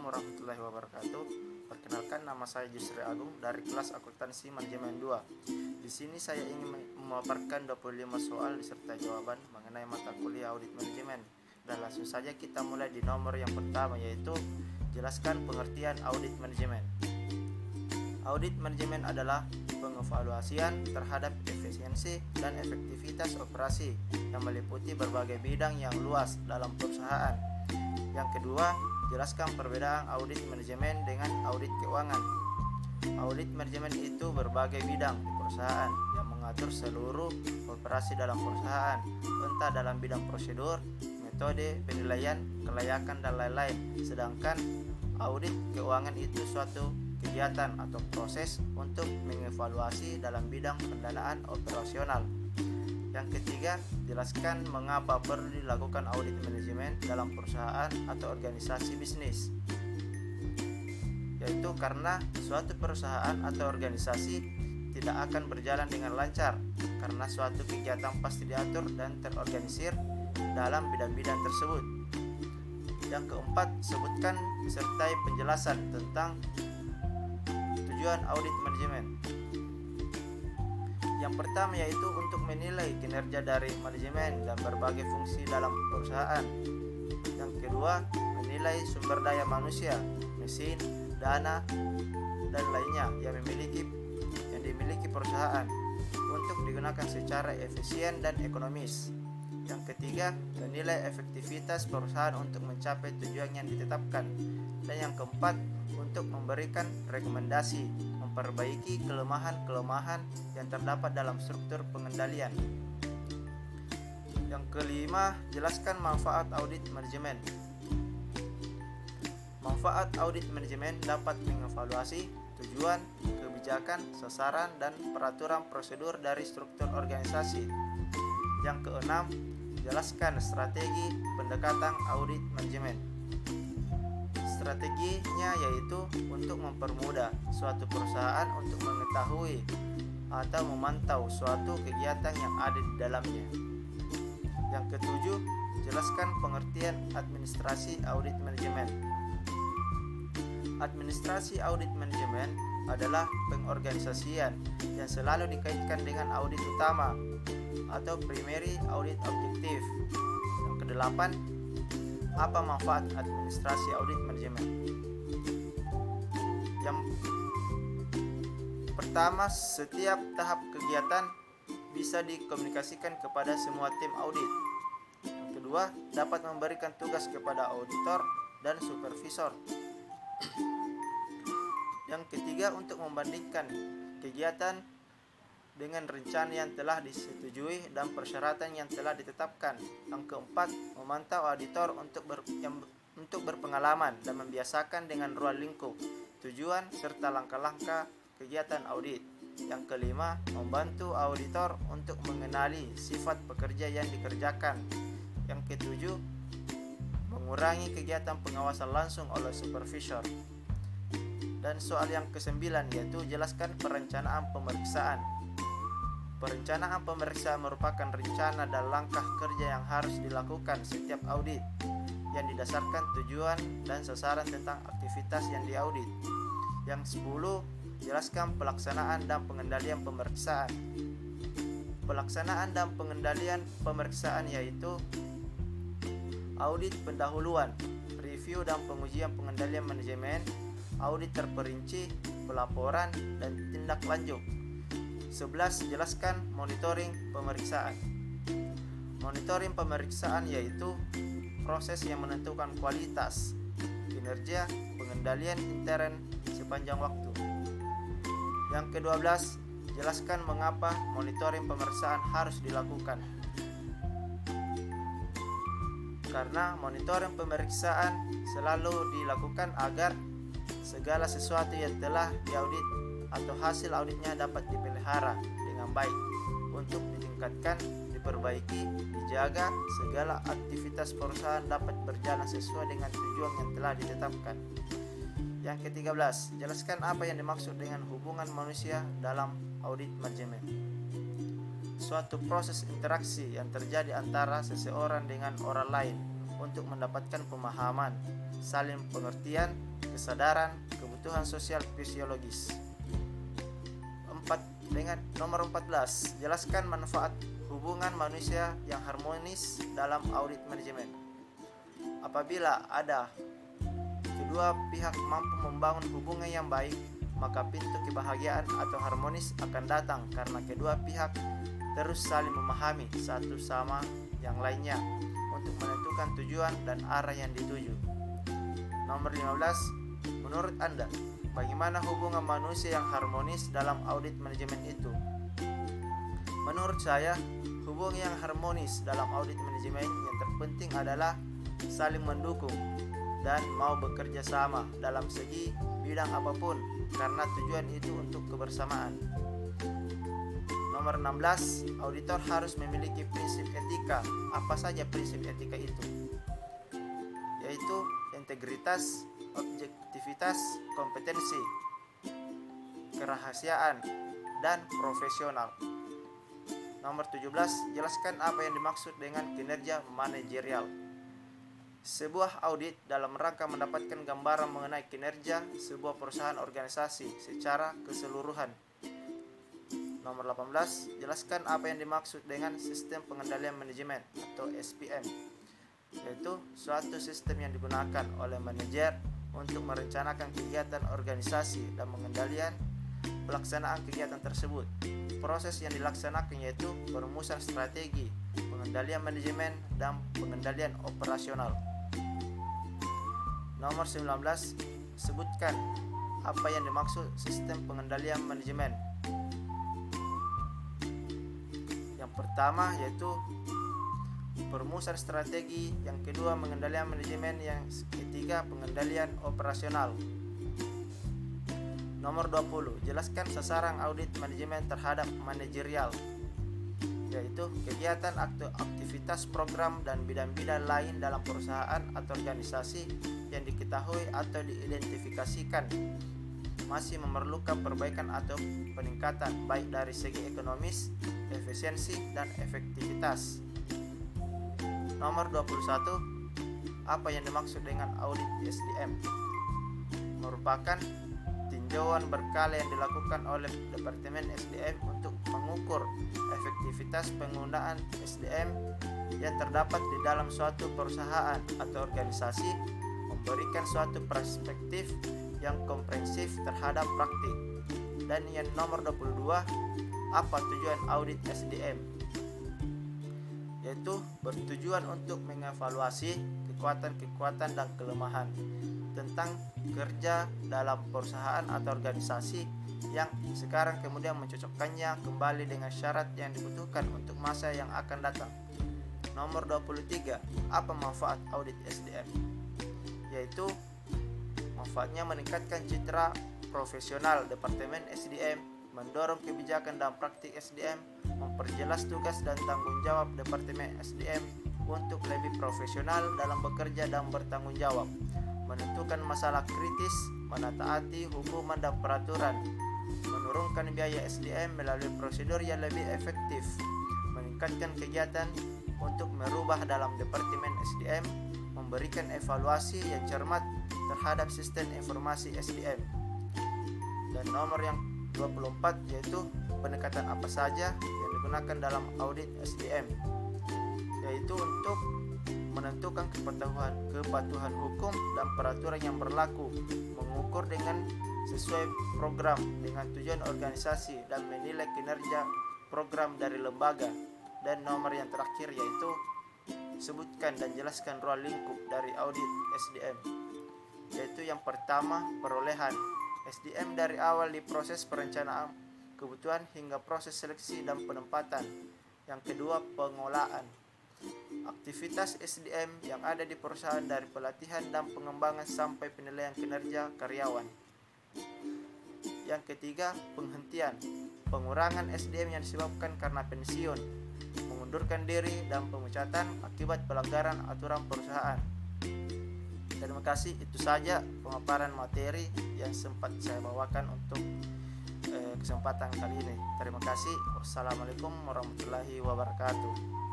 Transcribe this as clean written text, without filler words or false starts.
warahmatullahi wabarakatuh. Perkenalkan, nama saya Jusri Agung dari kelas Akuntansi Manajemen 2. Di sini saya ingin memaparkan 25 soal diserta jawaban mengenai mata kuliah audit manajemen. Dan langsung saja kita mulai di nomor yang pertama, yaitu jelaskan pengertian audit manajemen. Audit manajemen adalah pengevaluasian terhadap efisiensi dan efektivitas operasi yang meliputi berbagai bidang yang luas dalam perusahaan. Yang kedua, jelaskan perbedaan audit manajemen dengan audit keuangan. Audit manajemen itu berbagai bidang di perusahaan yang mengatur seluruh operasi dalam perusahaan, entah dalam bidang prosedur, metode, penilaian, kelayakan, dan lain-lain. Sedangkan audit keuangan itu suatu kegiatan atau proses untuk mengevaluasi dalam bidang pendanaan operasional. Yang ketiga, jelaskan mengapa perlu dilakukan audit manajemen dalam perusahaan atau organisasi bisnis. Yaitu karena suatu perusahaan atau organisasi tidak akan berjalan dengan lancar karena suatu kegiatan pasti diatur dan terorganisir dalam bidang-bidang tersebut. Yang keempat, sebutkan sertai penjelasan tentang tujuan audit manajemen. Yang pertama yaitu untuk menilai kinerja dari manajemen dan berbagai fungsi dalam perusahaan. Yang kedua, menilai sumber daya manusia, mesin, dana, dan lainnya yang dimiliki perusahaan untuk digunakan secara efisien dan ekonomis. Yang ketiga, menilai efektivitas perusahaan untuk mencapai tujuan yang ditetapkan. Dan yang keempat, untuk memberikan rekomendasi memperbaiki kelemahan-kelemahan yang terdapat dalam struktur pengendalian. Yang kelima, jelaskan manfaat audit manajemen. Manfaat audit manajemen dapat mengevaluasi tujuan, kebijakan, sasaran, dan peraturan prosedur dari struktur organisasi. Yang keenam, jelaskan strategi pendekatan audit manajemen. Strateginya yaitu untuk mempermudah suatu perusahaan untuk mengetahui atau memantau suatu kegiatan yang ada di dalamnya. Yang ketujuh, jelaskan pengertian administrasi audit manajemen. Administrasi audit manajemen adalah pengorganisasian yang selalu dikaitkan dengan audit utama atau primary audit objektif. Yang kedelapan, apa manfaat administrasi audit manajemen? Yang pertama, setiap tahap kegiatan bisa dikomunikasikan kepada semua tim audit. Yang kedua, dapat memberikan tugas kepada auditor dan supervisor. Yang ketiga, untuk membandingkan kegiatan dengan rencana yang telah disetujui dan persyaratan yang telah ditetapkan. Yang keempat, memantau auditor untuk berpengalaman dan membiasakan dengan ruang lingkup, tujuan, serta langkah-langkah kegiatan audit. Yang kelima, membantu auditor untuk mengenali sifat pekerja yang dikerjakan. Yang ketujuh, mengurangi kegiatan pengawasan langsung oleh supervisor. Dan soal yang kesembilan yaitu jelaskan perencanaan pemeriksaan. Perencanaan pemeriksaan merupakan rencana dan langkah kerja yang harus dilakukan setiap audit yang didasarkan tujuan dan sasaran tentang aktivitas yang diaudit. Yang 10, jelaskan pelaksanaan dan pengendalian pemeriksaan. Pelaksanaan dan pengendalian pemeriksaan yaitu audit pendahuluan, review dan pengujian pengendalian manajemen, audit terperinci, pelaporan, dan tindak lanjut. 11. Jelaskan monitoring pemeriksaan. Monitoring pemeriksaan yaitu proses yang menentukan kualitas, kinerja, pengendalian intern sepanjang waktu. Yang ke-12, jelaskan mengapa monitoring pemeriksaan harus dilakukan. Karena monitoring pemeriksaan selalu dilakukan agar segala sesuatu yang telah diaudit atau hasil auditnya dapat dipelihara dengan baik untuk ditingkatkan, diperbaiki, dijaga segala aktivitas perusahaan dapat berjalan sesuai dengan tujuan yang telah ditetapkan. Yang ke-13, jelaskan apa yang dimaksud dengan hubungan manusia dalam audit manajemen. Suatu proses interaksi yang terjadi antara seseorang dengan orang lain untuk mendapatkan pemahaman, saling pengertian, kesadaran, kebutuhan sosial fisiologis. Nomor 14, jelaskan manfaat hubungan manusia yang harmonis dalam audit manajemen. Apabila ada kedua pihak mampu membangun hubungan yang baik, maka pintu kebahagiaan atau harmonis akan datang karena kedua pihak terus saling memahami satu sama yang lainnya untuk menentukan tujuan dan arah yang dituju. Nomor 15, menurut Anda, bagaimana hubungan manusia yang harmonis dalam audit manajemen itu? Menurut saya, hubungan yang harmonis dalam audit manajemen yang terpenting adalah saling mendukung dan mau bekerja sama dalam segi bidang apapun karena tujuan itu untuk kebersamaan. Nomor 16, auditor harus memiliki prinsip etika. Apa saja prinsip etika itu? Yaitu integritas, objektivitas, kompetensi, kerahasiaan, dan profesional. Nomor 17, jelaskan apa yang dimaksud dengan kinerja manajerial. Sebuah audit dalam rangka mendapatkan gambaran mengenai kinerja sebuah perusahaan organisasi secara keseluruhan. Nomor 18, jelaskan apa yang dimaksud dengan sistem pengendalian manajemen atau SPM, yaitu suatu sistem yang digunakan oleh manajer untuk merencanakan kegiatan organisasi dan mengendalikan pelaksanaan kegiatan tersebut. Proses yang dilaksanakan yaitu perumusan strategi, pengendalian manajemen, dan pengendalian operasional. Nomor 19, sebutkan apa yang dimaksud sistem pengendalian manajemen. Yang pertama yaitu perumusan strategi, yang kedua pengendalian manajemen, yang ketiga pengendalian operasional. Nomor 20, jelaskan sasaran audit manajemen terhadap manajerial, yaitu kegiatan atau aktivitas program dan bidang-bidang lain dalam perusahaan atau organisasi yang diketahui atau diidentifikasikan masih memerlukan perbaikan atau peningkatan baik dari segi ekonomis, efisiensi, dan efektivitas. Nomor 21, apa yang dimaksud dengan audit SDM? Merupakan tinjauan berkala yang dilakukan oleh Departemen SDM untuk mengukur efektivitas penggunaan SDM yang terdapat di dalam suatu perusahaan atau organisasi, memberikan suatu perspektif yang komprehensif terhadap praktik. Dan yang nomor 22, apa tujuan audit SDM? Yaitu bertujuan untuk mengevaluasi kekuatan-kekuatan dan kelemahan tentang kerja dalam perusahaan atau organisasi yang sekarang kemudian mencocokkannya kembali dengan syarat yang dibutuhkan untuk masa yang akan datang. Nomor 23, apa manfaat audit SDM? Yaitu manfaatnya meningkatkan citra profesional Departemen SDM, mendorong kebijakan dan praktik SDM, memperjelas tugas dan tanggung jawab Departemen SDM untuk lebih profesional dalam bekerja dan bertanggung jawab, menentukan masalah kritis, menataati hukuman dan peraturan, menurunkan biaya SDM melalui prosedur yang lebih efektif, meningkatkan kegiatan untuk merubah dalam Departemen SDM, memberikan evaluasi yang cermat terhadap sistem informasi SDM. Dan nomor yang 24 yaitu pendekatan apa saja yang digunakan dalam audit SDM, yaitu untuk menentukan kepatuhan hukum dan peraturan yang berlaku, mengukur dengan sesuai program dengan tujuan organisasi, dan menilai kinerja program dari lembaga. Dan nomor yang terakhir yaitu sebutkan dan jelaskan ruang lingkup dari audit SDM, yaitu yang pertama perolehan SDM dari awal di proses perencanaan kebutuhan hingga proses seleksi dan penempatan. Yang kedua pengolahan aktivitas SDM yang ada di perusahaan dari pelatihan dan pengembangan sampai penilaian kinerja karyawan. Yang ketiga penghentian pengurangan SDM yang disebabkan karena pensiun, mengundurkan diri, dan pemecatan akibat pelanggaran aturan perusahaan. Terima kasih, itu saja pemaparan materi yang sempat saya bawakan untuk kesempatan kali ini. Terima kasih. Wassalamualaikum warahmatullahi wabarakatuh.